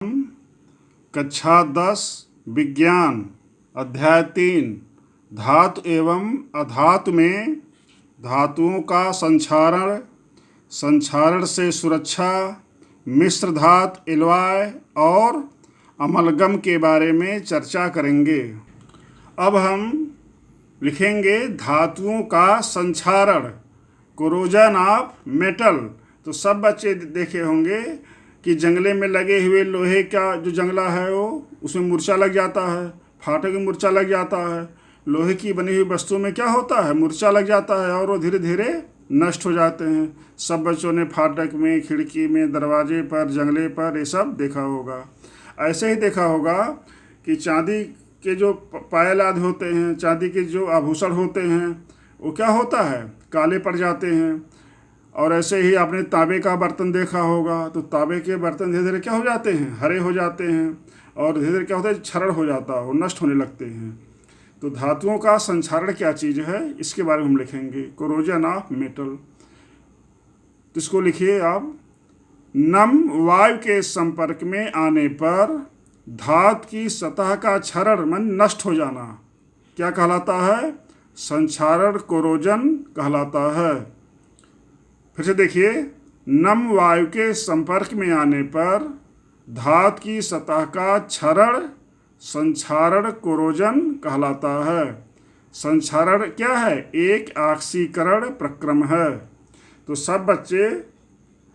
कक्षा 10 विज्ञान अध्याय 3 धातु एवं अधातु में धातुओं का संक्षारण, संक्षारण से सुरक्षा, मिश्र धातु एलॉय और अमलगम के बारे में चर्चा करेंगे। अब हम लिखेंगे धातुओं का संक्षारण, कोरोजन ऑफ मेटल। तो सब बच्चे देखे होंगे कि जंगले में लगे हुए लोहे का जो जंगला है वो उसमें मूर्छा लग जाता है, फाटक में मूर्छा लग जाता है। लोहे की बनी हुई वस्तुओं में क्या होता है, मूर्छा लग जाता है और वो धीरे धीरे नष्ट हो जाते हैं। सब बच्चों ने फाटक में, खिड़की में, दरवाजे पर, जंगले पर ये सब देखा होगा। ऐसे ही देखा होगा कि चांदी के जो पायल आदि होते हैं, चांदी के जो आभूषण होते हैं वो क्या होता है, काले पड़ जाते हैं। और ऐसे ही आपने तांबे का बर्तन देखा होगा, तो तांबे के बर्तन धीरे धीरे क्या हो जाते हैं, हरे हो जाते हैं और धीरे धीरे क्या होता है, क्षरण हो जाता है, वो नष्ट होने लगते हैं। तो धातुओं का संक्षारण क्या चीज़ है, इसके बारे में हम लिखेंगे, कोरोजन ऑफ मेटल। तो इसको लिखिए आप, नम वायु के संपर्क में आने पर धातु की सतह का क्षरण मन नष्ट हो जाना क्या कहलाता है, संक्षारण कोरोजन कहलाता है। फिर से देखिए, नम वायु के संपर्क में आने पर धातु की सतह का क्षरण संक्षारण कोरोजन कहलाता है। संक्षारण क्या है, एक ऑक्सीकरण प्रक्रम है। तो सब बच्चे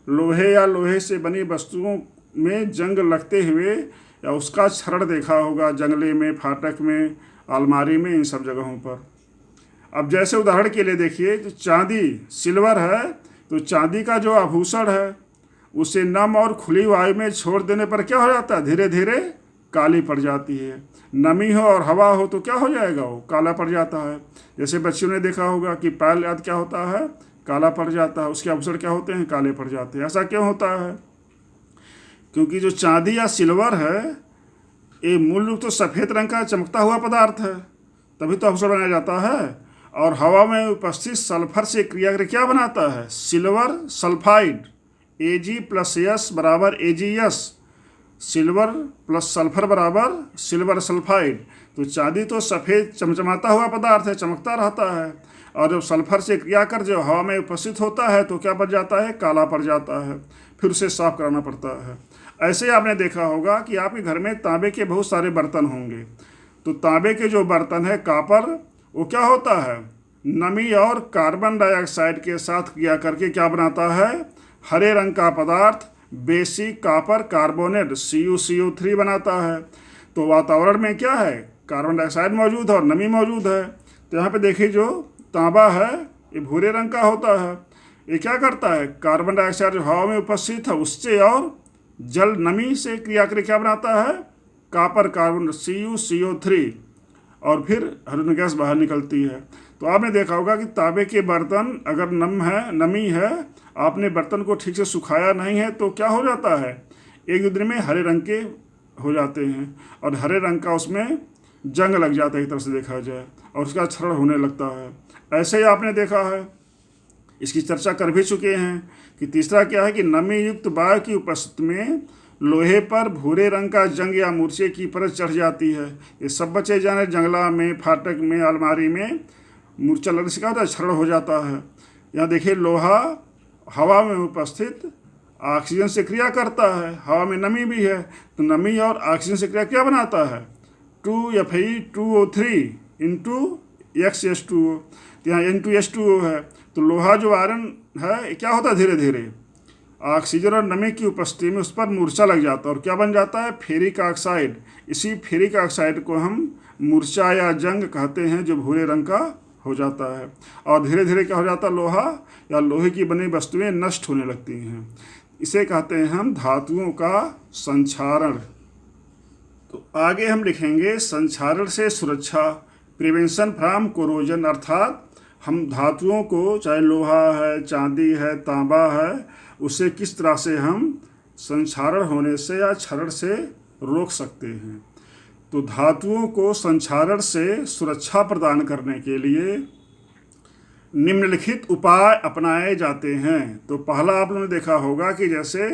लोहे या लोहे से बनी वस्तुओं में जंग लगते हुए या उसका क्षरण देखा होगा, जंगले में, फाटक में, अलमारी में, इन सब जगहों पर। अब जैसे उदाहरण के लिए देखिए, जो चांदी सिल्वर है, तो चांदी का जो आभूषण है उसे नम और खुली वायु में छोड़ देने पर क्या हो जाता है, धीरे धीरे काली पड़ जाती है। नमी हो और हवा हो तो क्या हो जाएगा, वो काला पड़ जाता है। जैसे बच्चों ने देखा होगा कि पायल आदि क्या होता है, काला पड़ जाता है, उसके आभूषण क्या होते हैं, काले पड़ जाते हैं। ऐसा क्यों होता है, क्योंकि जो चांदी या सिल्वर है ये मूल रूप तो सफ़ेद रंग का चमकता हुआ पदार्थ है, तभी तो आभूषण बनाया जाता है। और हवा में उपस्थित सल्फर से क्रिया करके क्या बनाता है, सिल्वर सल्फाइड, Ag+S बराबर AgS, सिल्वर प्लस सल्फर बराबर सिल्वर सल्फाइड। तो चांदी तो सफ़ेद चमचमाता हुआ पदार्थ है, चमकता रहता है, और जब सल्फर से क्रिया कर जो हवा में उपस्थित होता है तो क्या बन जाता है, काला पड़ जाता है, फिर उसे साफ कराना पड़ता है। ऐसे आपने देखा होगा कि आपके घर में तांबे के बहुत सारे बर्तन होंगे। तो तांबे के जो बर्तन है, कापर, वो क्या होता है, नमी और कार्बन डाइऑक्साइड के साथ क्रिया करके क्या बनाता है, हरे रंग का पदार्थ बेसिक कापर कार्बोनेट CuCO3 बनाता है। तो वातावरण में क्या है, कार्बन डाइऑक्साइड मौजूद है और नमी मौजूद है। तो यहाँ पे देखिए, जो तांबा है ये भूरे रंग का होता है। ये क्या करता है, कार्बन डाइऑक्साइड जो हवा में उपस्थित है उससे और जल नमी से क्रिया करके क्या बनाता है, कापर कार्बन CuCO3, और फिर हाइड्रोजन गैस बाहर निकलती है। तो आपने देखा होगा कि तांबे के बर्तन अगर नमी है, आपने बर्तन को ठीक से सुखाया नहीं है तो क्या हो जाता है, एक दो दिन में हरे रंग के हो जाते हैं और हरे रंग का उसमें जंग लग जाता है, एक तरह से देखा जाए, और उसका क्षरण होने लगता है। ऐसे ही आपने देखा है, इसकी चर्चा कर भी चुके हैं कि तीसरा क्या है कि नमी युक्त वायु की उपस्थिति में लोहे पर भूरे रंग का जंग या मूर्छे की परत चढ़ जाती है। ये सब बच्चे जाने, जंगला में, फाटक में, अलमारी में मूर्छा लगने से क्या होता है, क्षरण हो जाता है। यहाँ देखिए, लोहा हवा में उपस्थित ऑक्सीजन से क्रिया करता है, हवा में नमी भी है, तो नमी और ऑक्सीजन से क्रिया क्या बनाता है, 2Fe2O3 इंटू XH2O। तो यहाँ N2H2O है। तो लोहा जो आयरन है क्या होता है, धीरे धीरे ऑक्सीजन और नमी की उपस्थिति में उस पर मूर्छा लग जाता है और क्या बन जाता है, फेरिक ऑक्साइड। इसी फेरिक ऑक्साइड को हम मूर्छा या जंग कहते हैं, जो भूरे रंग का हो जाता है। और धीरे धीरे क्या हो जाता है, लोहा या लोहे की बनी वस्तुएं नष्ट होने लगती हैं। इसे कहते हैं हम धातुओं का संक्षारण। तो आगे हम लिखेंगे संक्षारण से सुरक्षा, प्रिवेंशन फ्रॉम कोरोजन, अर्थात हम धातुओं को, चाहे लोहा है, चांदी है, तांबा है, उसे किस तरह से हम संक्षारण होने से या क्षरण से रोक सकते हैं। तो धातुओं को संक्षारण से सुरक्षा प्रदान करने के लिए निम्नलिखित उपाय अपनाए जाते हैं। तो पहला आप लोगों ने देखा होगा कि जैसे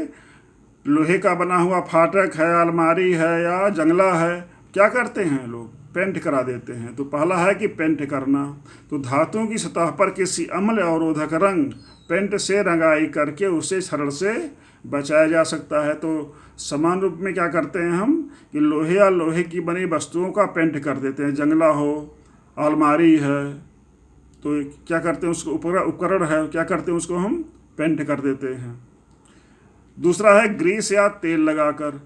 लोहे का बना हुआ फाटक है, अलमारी है या जंगला है, क्या करते हैं लोग? पेंट करा देते हैं। तो पहला है कि पेंट करना। तो धातुओं की सतह पर किसी अम्ल अवरोधक रंग पेंट से रंगाई करके उसे क्षरण से बचाया जा सकता है। तो समान रूप में क्या करते हैं हम कि लोहे या लोहे की बनी वस्तुओं का पेंट कर देते हैं। जंगला हो, अलमारी है, तो क्या करते हैं उसको, उपकरण है, क्या करते हैं उसको हम पेंट कर देते हैं। दूसरा है ग्रीस या तेल लगाकर।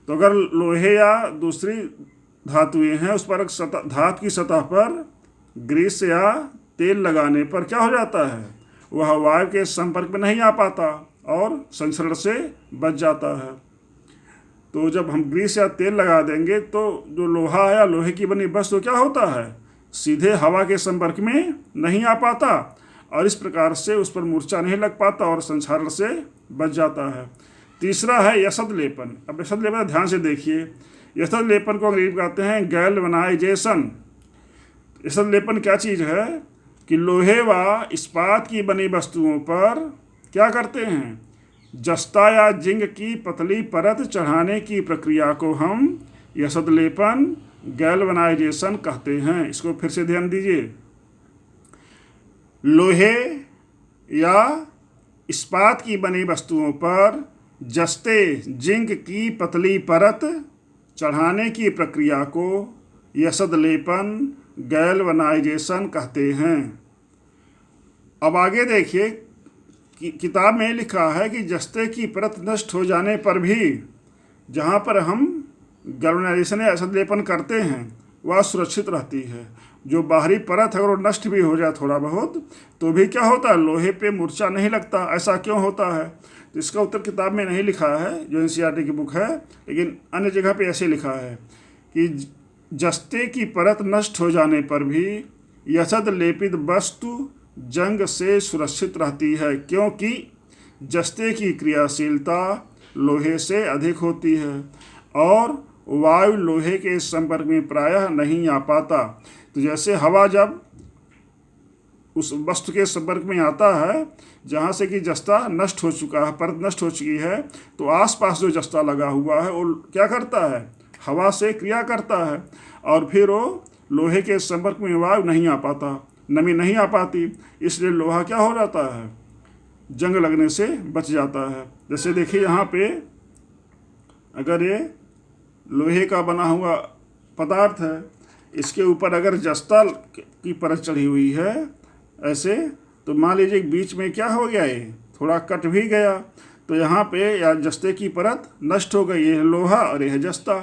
तो अगर लोहे या दूसरी धातुएं हैं उस पर धातु की सतह पर ग्रीस या तेल लगाने पर क्या हो जाता है, वह वायु के संपर्क में नहीं आ पाता और संसरण से बच जाता है। तो जब हम ग्रीस या तेल लगा देंगे तो जो लोहा या लोहे की बनी वस्तु क्या होता है, सीधे हवा के संपर्क में नहीं आ पाता और इस प्रकार से उस पर मूर्छा नहीं लग पाता और संक्षारण से बच जाता है। तीसरा है यशद लेपन। अब यशद लेपन ध्यान से देखिए। यशद लेपन को अंग्रेजी में कहते हैं गैल्वनाइजेशन। यशद लेपन क्या चीज़ है कि लोहे व इस्पात की बनी वस्तुओं पर क्या करते हैं, जस्ता या जिंक की पतली परत चढ़ाने की प्रक्रिया को हम यशद लेपन, गैल्वनाइजेशन कहते हैं। इसको फिर से ध्यान दीजिए। लोहे या इस्पात की बनी वस्तुओं पर जस्ते जिंक की पतली परत चढ़ाने की प्रक्रिया को यशद लेपन, गैल्वनाइजेशन कहते हैं। अब आगे देखिए कि किताब में लिखा है कि जस्ते की परत नष्ट हो जाने पर भी जहाँ पर हम गैल्वनाइजेशन या यशद लेपन करते हैं वह सुरक्षित रहती है। जो बाहरी परत है अगर वो नष्ट भी हो जाए थोड़ा बहुत तो भी क्या होता है, लोहे पे मूर्छा नहीं लगता। ऐसा क्यों होता है? तो इसका उत्तर किताब में नहीं लिखा है, जो एनसीईआरटी की बुक है, लेकिन अन्य जगह पे ऐसे लिखा है कि जस्ते की परत नष्ट हो जाने पर भी यशद लेपित वस्तु जंग से सुरक्षित रहती है, क्योंकि जस्ते की क्रियाशीलता लोहे से अधिक होती है और वायु लोहे के संपर्क में प्रायः नहीं आ पाता। तो जैसे हवा जब उस वस्तु के संपर्क में आता है जहाँ से कि जस्ता नष्ट हो चुका है, परत नष्ट हो चुकी है, तो आसपास जो जस्ता लगा हुआ है वो क्या करता है, हवा से क्रिया करता है और फिर वो लोहे के संपर्क में वायु नहीं आ पाता, नमी नहीं आ पाती, इसलिए लोहा क्या हो जाता है, जंग लगने से बच जाता है। जैसे देखिए यहाँ पे अगर ये लोहे का बना हुआ पदार्थ है, इसके ऊपर अगर जस्ता की परत चढ़ी हुई है ऐसे, तो मान लीजिए बीच में क्या हो गया, ये थोड़ा कट भी गया, तो यहाँ पे या जस्ते की परत नष्ट हो गई, ये है लोहा और ये है जस्ता।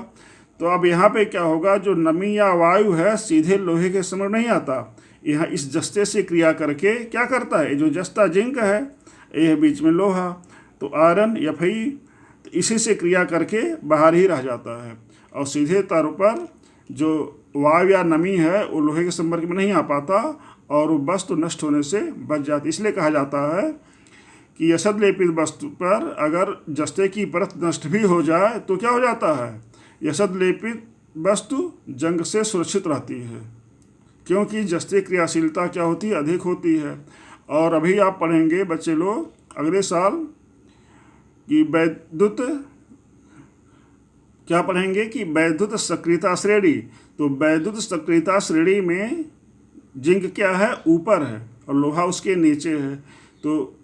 तो अब यहाँ पे क्या होगा, जो नमी या वायु है सीधे लोहे के समझ नहीं आता, यहाँ इस जस्ते से क्रिया करके क्या करता है, जो जस्ता जिंक है, ये है बीच में लोहा, तो आयरन या फई, तो इसी से क्रिया करके बाहर ही रह जाता है और सीधे तौर पर जो वायु या नमी है वो लोहे के संपर्क में नहीं आ पाता और वो वस्तु नष्ट होने से बच जाती। इसलिए कहा जाता है कि यशद लेपित वस्तु पर अगर जस्ते की परत नष्ट भी हो जाए तो क्या हो जाता है, यशद लेपित वस्तु जंग से सुरक्षित रहती है, क्योंकि जस्ते क्रियाशीलता क्या होती है, अधिक होती है। और अभी आप पढ़ेंगे बच्चे लोग अगले साल कि वैद्युत क्या पढ़ेंगे कि वैद्युत सक्रियता श्रेणी। तो वैद्युत सक्रियता श्रेणी में जिंक क्या है, ऊपर है और लोहा उसके नीचे है। तो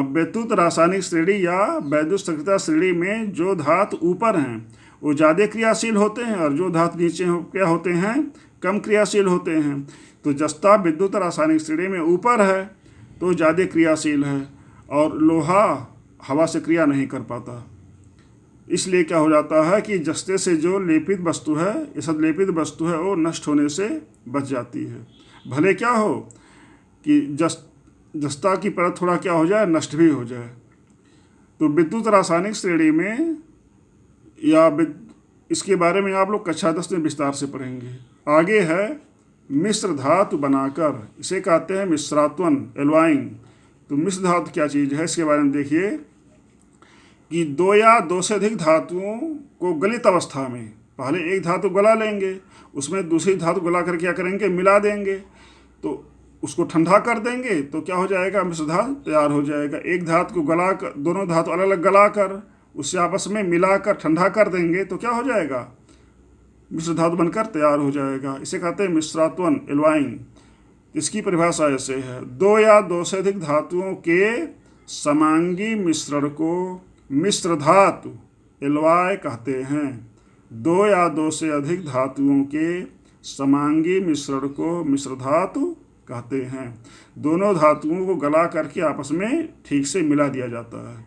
वैद्युत रासायनिक श्रेणी या वैद्युत सक्रियता श्रेणी में जो धातु ऊपर हैं वो ज़्यादा क्रियाशील होते हैं और जो धातु नीचे क्या होते हैं, कम क्रियाशील होते हैं। तो जस्ता विद्युत रासायनिक श्रेणी में ऊपर है तो ज़्यादा क्रियाशील है और लोहा हवा से क्रिया नहीं कर पाता। इसलिए क्या हो जाता है कि जस्ते से जो लेपित वस्तु है, यशद लेपित वस्तु है, वो नष्ट होने से बच जाती है। भले क्या हो कि जस्ता की परत थोड़ा क्या हो जाए, नष्ट भी हो जाए। तो विद्युत रासायनिक श्रेणी में या इसके बारे में आप लोग कक्षा 10 में विस्तार से पढ़ेंगे। आगे है मिश्र धातु बनाकर, इसे कहते हैं मिश्रात्वन, एल्वाइंग। तो मिश्र धातु क्या चीज़ है, इसके बारे में देखिए कि दो या दो से अधिक धातुओं को गलित अवस्था में पहले एक धातु गला लेंगे, उसमें दूसरी धातु गला कर क्या करेंगे, मिला देंगे। तो उसको ठंडा कर देंगे तो क्या हो जाएगा, मिश्र धातु तैयार हो जाएगा। एक धातु को गला कर, दोनों धातु अलग अलग गला कर उससे आपस में मिलाकर ठंडा कर देंगे तो क्या हो जाएगा, मिश्र धातु बनकर तैयार हो जाएगा। इसे कहते हैं मिश्रात्वन, एल्वाइन। इसकी परिभाषा ऐसे है, दो या दो से अधिक धातुओं के समांगी मिश्रण को मिश्र धातु एल्वाय कहते हैं। दो या दो से अधिक धातुओं के समांगी मिश्रण को मिश्र धातु कहते हैं। दोनों धातुओं को गला करके आपस में ठीक से मिला दिया जाता है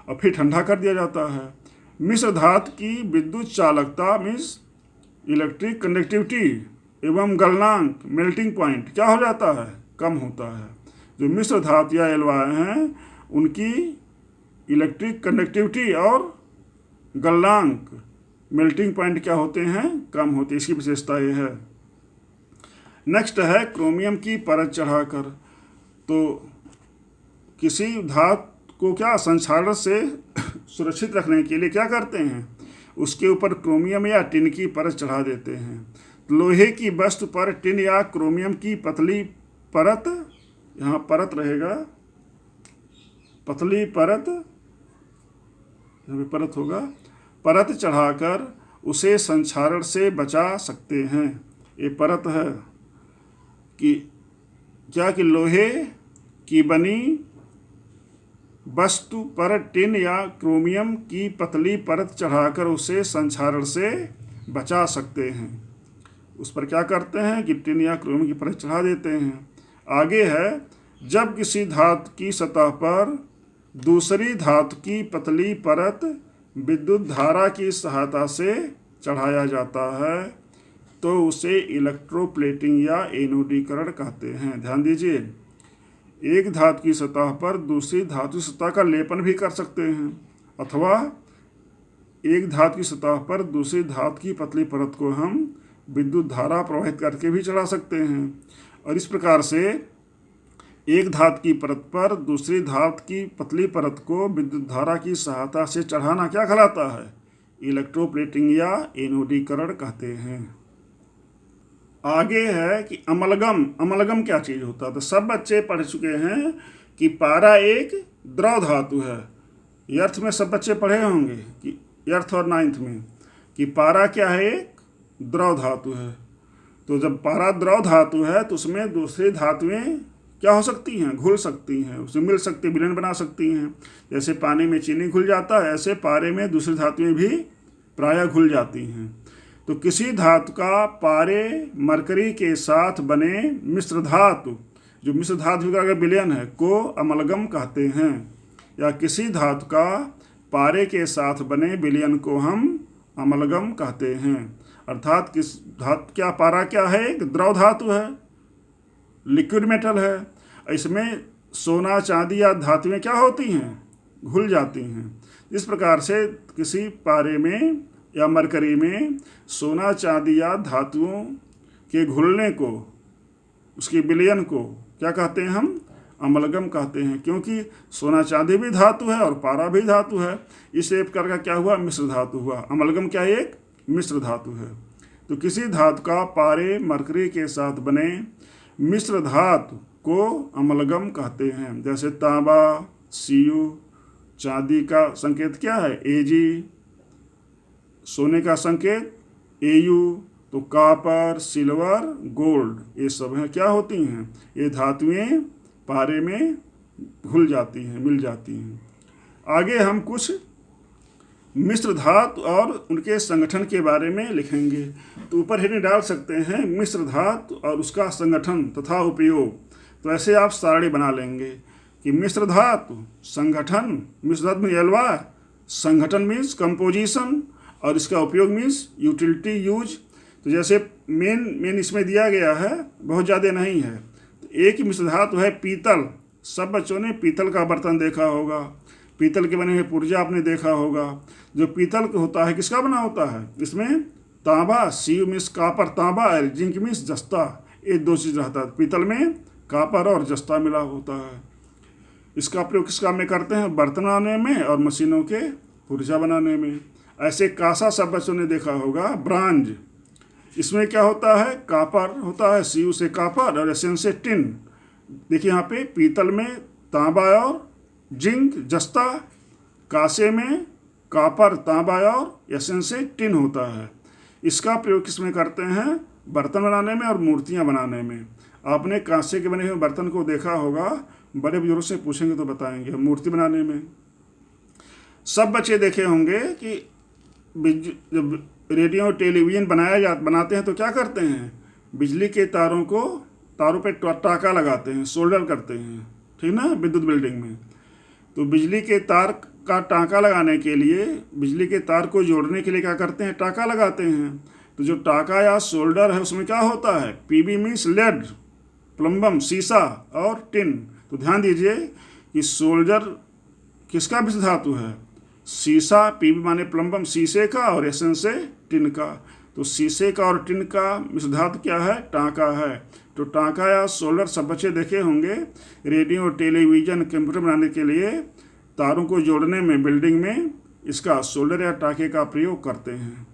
और फिर ठंडा कर दिया जाता है। मिश्र धातु की विद्युत चालकता मीन्स इलेक्ट्रिक कंडक्टिविटी एवं गलनांक मेल्टिंग पॉइंट क्या हो जाता है, कम होता है। जो मिश्र धातु या एल्वाय हैं उनकी इलेक्ट्रिक कंडक्टिविटी और गलनांक मेल्टिंग पॉइंट क्या होते हैं, कम होते हैं। इसकी विशेषता ये है। नेक्स्ट है क्रोमियम की परत चढ़ाकर। तो किसी धातु को क्या संक्षारण से सुरक्षित रखने के लिए क्या करते हैं, उसके ऊपर क्रोमियम या टिन की परत चढ़ा देते हैं। लोहे की वस्तु पर टिन या क्रोमियम की पतली परत, यहाँ परत रहेगा, पतली परत, यहाँ भी परत होगा, परत चढ़ाकर उसे संक्षारण से बचा सकते हैं। ये परत है कि क्या कि लोहे की बनी वस्तु पर टिन या क्रोमियम की पतली परत चढ़ाकर उसे संक्षारण से बचा सकते हैं। उस पर क्या करते हैं कि टिन या क्रोमियम की परत चढ़ा देते हैं। आगे है, जब किसी धातु की सतह पर दूसरी धातु की पतली परत विद्युत धारा की सहायता से चढ़ाया जाता है तो उसे इलेक्ट्रोप्लेटिंग या एनोडीकरण कहते हैं। ध्यान दीजिए, एक धातु की सतह पर दूसरी धातु की सतह का लेपन भी कर सकते हैं अथवा एक धातु की सतह पर दूसरी धातु की पतली परत को हम विद्युत धारा प्रवाहित करके भी चढ़ा सकते हैं। और इस प्रकार से एक धातु की परत पर दूसरी धातु की पतली परत को विद्युत धारा की सहायता से चढ़ाना क्या कहलाता है, इलेक्ट्रोप्लेटिंग या एनोडीकरण कहते हैं। आगे है कि अमलगम। अमलगम क्या चीज़ होता है, तो सब बच्चे पढ़ चुके हैं कि पारा एक द्रव धातु है। अर्थ में सब बच्चे पढ़े होंगे कि अर्थ और 9th में कि पारा क्या है, एक द्रव धातु है। तो जब पारा द्रव धातु है तो उसमें दूसरी धातुएं क्या हो सकती हैं, घुल सकती हैं, उसमें मिल सकती, विलयन बना सकती हैं। जैसे पानी में चीनी घुल जाता है, ऐसे पारे में दूसरी धातुएं भी प्रायः घुल जाती हैं। तो किसी धातु का पारे मरकरी के साथ बने मिश्र धातु, जो मिश्र धातु का अगर विलयन है, को अमलगम कहते हैं। या किसी धातु का पारे के साथ बने विलयन को हम अमलगम कहते हैं। अर्थात किस धातु, क्या पारा क्या है, एक द्रव धातु है, लिक्विड मेटल है। इसमें सोना चांदी या धातुएं क्या होती हैं, घुल जाती हैं। इस प्रकार से किसी पारे में या मरकरी में सोना चांदी या धातुओं के घुलने को, उसके विलयन को क्या कहते हैं, हम अमलगम कहते हैं। क्योंकि सोना चांदी भी धातु है और पारा भी धातु है, इस एक प्रकार का क्या हुआ, मिश्र धातु हुआ। अमलगम क्या है, एक मिश्र धातु है। तो किसी धातु का पारे मरकरी के साथ बने मिश्र धातु को अमलगम कहते हैं। जैसे तांबा Cu, चांदी का संकेत क्या है Ag, सोने का संकेत Au, तो कॉपर, सिल्वर, गोल्ड, ये सब हैं क्या होती हैं, ये धातुएं पारे में घुल जाती हैं, मिल जाती हैं। आगे हम कुछ मिश्र धातु और उनके संगठन के बारे में लिखेंगे। तो ऊपर हेडिंग डाल सकते हैं मिश्र धातु और उसका संगठन तथा उपयोग। तो ऐसे आप सारणी बना लेंगे कि मिश्र धातु संगठन, मिश्र धातु में एल्वा, संगठन मीन्स कंपोजिशन और इसका उपयोग मीन्स यूटिलिटी, यूज। तो जैसे मेन इसमें दिया गया है, बहुत ज़्यादा नहीं है। तो एक ही मिश्र धातु है पीतल। सब बच्चों ने पीतल का बर्तन देखा होगा, पीतल के बने हुए पुर्जा आपने देखा होगा। जो पीतल होता है किसका बना होता है, इसमें तांबा, Cu मीन्स कापर, तांबा, और जिंक मीन्स जस्ता, ये दो चीज़ रहता है। पीतल में कापर और जस्ता मिला होता है। इसका प्रयोग किस काम में करते हैं, बर्तन बनाने में और मशीनों के पुर्जा बनाने में। ऐसे कांसा सब बच्चों ने देखा होगा, ब्रांज, इसमें क्या होता है, कापर होता है, Cu से कापर और Sn से टिन। देखिए यहाँ पे पीतल में तांबा और जिंक जस्ता, कांसे में कापर तांबा और Sn से टिन होता है। इसका प्रयोग किस में करते हैं, बर्तन बनाने में और मूर्तियाँ बनाने में। आपने कांसे के बने हुए बर्तन को देखा होगा, बड़े बुजुर्ग से पूछेंगे तो बताएंगे। मूर्ति बनाने में सब बच्चे देखे होंगे कि जब रेडियो टेलीविज़न बनाते हैं तो क्या करते हैं, बिजली के तारों पे टाँका लगाते हैं, सोल्डर करते हैं, ठीक ना, विद्युत बिल्डिंग में। तो बिजली के तार का टाँका लगाने के लिए, बिजली के तार को जोड़ने के लिए क्या करते हैं, टाँका लगाते हैं। तो जो टाँका या सोल्डर है उसमें क्या होता है, पीबी मीन्स लेड, प्लम्बम सीसा और टिन। तो ध्यान दीजिए कि सोल्डर किसका मिश्र धातु है, सीसा, पीबी माने प्लम्बम शीशे का और Sn से टिन का। तो शीशे का और टिन का मिश्र धातु क्या है, टाँका है। तो टाँका या सोल्डर सब बच्चे देखे होंगे, रेडियो टेलीविज़न कंप्यूटर बनाने के लिए तारों को जोड़ने में बिल्डिंग में इसका सोल्डर या टाँके का प्रयोग करते हैं।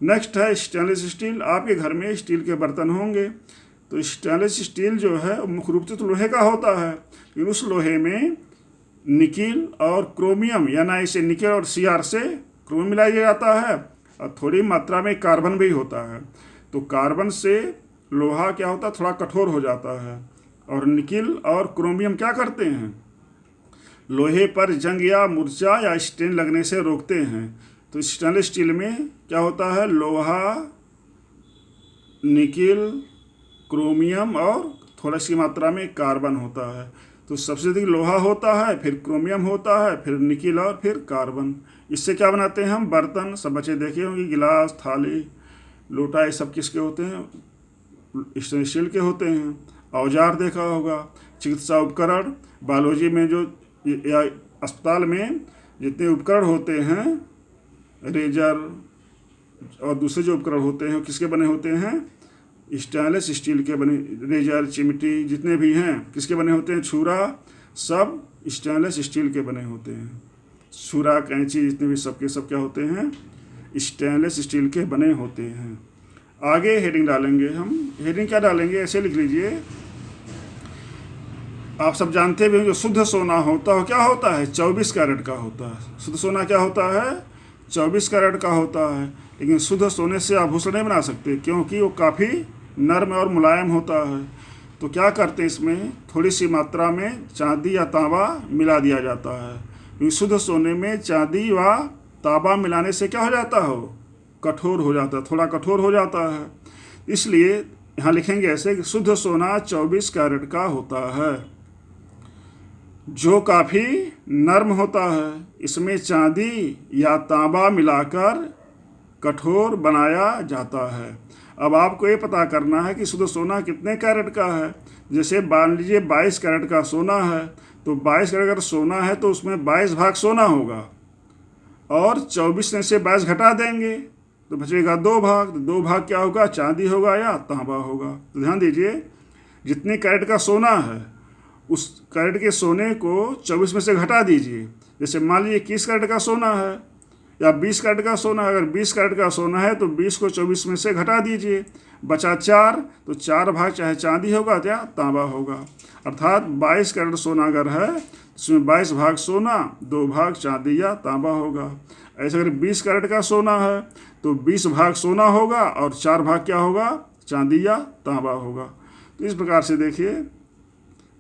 नेक्स्ट है स्टेनलेस स्टील। आपके घर में स्टील के बर्तन होंगे। तो स्टेनलेस स्टील जो है मुख्य रूप से तो लोहे का होता है, लेकिन उस लोहे में निकिल और क्रोमियम, यानी इसे निकिल और Cr से क्रोमियम मिलाया जाता है और थोड़ी मात्रा में कार्बन भी होता है। तो कार्बन से लोहा क्या होता है, थोड़ा कठोर हो जाता है। और निकिल और क्रोमियम क्या करते हैं, लोहे पर जंग या मूर्छा या स्टेन लगने से रोकते हैं। तो स्टेनलेस स्टील में क्या होता है, लोहा, निकिल, क्रोमियम और थोड़ा सी मात्रा में कार्बन होता है। तो सबसे अधिक लोहा होता है, फिर क्रोमियम होता है, फिर निकिल और फिर कार्बन। इससे क्या बनाते हैं हम, बर्तन। सब बच्चे देखे होंगे, गिलास, थाली, लोटा, ये सब किसके होते हैं, स्टेनलेस स्टील के होते हैं। औजार देखा होगा, चिकित्सा उपकरण, बायोलॉजी में जो या अस्पताल में जितने उपकरण होते हैं, रेजर और दूसरे जो उपकरण होते हैं किसके बने होते हैं, स्टेनलेस स्टील के बने। रेजर, चिमटी जितने भी हैं किसके बने होते हैं, छुरा, सब स्टेनलेस स्टील के बने होते हैं। छुरा, कैंची जितने भी सबके सब क्या होते हैं, स्टेनलेस स्टील के बने होते हैं। आगे हेडिंग डालेंगे हम। हेडिंग क्या डालेंगे, ऐसे लिख लीजिए। आप सब जानते भी हैं जो शुद्ध सोना होता है क्या होता है, 24 कैरेट का होता है। शुद्ध सोना क्या होता है, 24 कैरेट का होता है। लेकिन शुद्ध सोने से आभूषण नहीं बना सकते, क्योंकि वो काफ़ी नर्म और मुलायम होता है। तो क्या करते हैं, इसमें थोड़ी सी मात्रा में चांदी या तांबा मिला दिया जाता है। क्योंकि शुद्ध सोने में चांदी व तांबा मिलाने से क्या हो जाता है, कठोर हो जाता है, थोड़ा कठोर हो जाता है। इसलिए यहाँ लिखेंगे ऐसे कि शुद्ध सोना 24 कैरेट का होता है, जो काफ़ी नर्म होता है। इसमें चांदी या तांबा मिलाकर कठोर बनाया जाता है। अब आपको ये पता करना है कि शुद्ध सोना कितने कैरेट का है। जैसे मान लीजिए 22 कैरेट का सोना है, तो 22 कैरेट अगर सोना है तो उसमें 22 भाग सोना होगा, और 24 में से 22 घटा देंगे तो बचेगा 2 भाग। तो 2 भाग क्या होगा, चांदी होगा या तांबा होगा। तो ध्यान दीजिए, जितने कैरेट का सोना है उस कैरेट के सोने को 24 में से घटा दीजिए। जैसे मान लीजिए 21 कैरेट का सोना है या 20 कैरेट का सोना है। अगर 20 कैरेट का सोना है तो 20 को 24 में से घटा दीजिए, बचा 4। तो 4 भाग चाहे चांदी होगा या तांबा होगा। अर्थात 22 कैरेट सोना अगर है उसमें 22 भाग सोना, 2 भाग चांदी या तांबा होगा। ऐसे अगर 20 कैरेट का सोना है तो 20 भाग सोना होगा और 4 भाग क्या होगा, चांदी या तांबा होगा। तो इस प्रकार से देखिए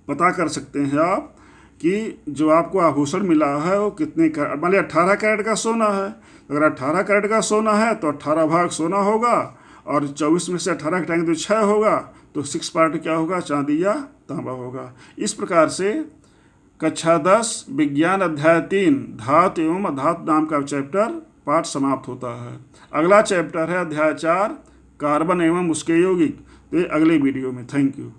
पता कर सकते हैं आप कि जो आपको आभूषण मिला है वो कितने कैरेट। मान लिया 18 कैरेट का सोना है, अगर 18 कैरेट का सोना है तो 18 भाग सोना होगा, और 24 में से 18 घटाएंगे तो 6 होगा। तो 6 पार्ट क्या होगा, चांदी या तांबा होगा। इस प्रकार से कक्षा 10 विज्ञान अध्याय 3 धातु एवं अधातु नाम का चैप्टर पाठ समाप्त होता है। अगला चैप्टर है अध्याय 4 कार्बन एवं उसके यौगिक। तो अगले वीडियो में। Thank you.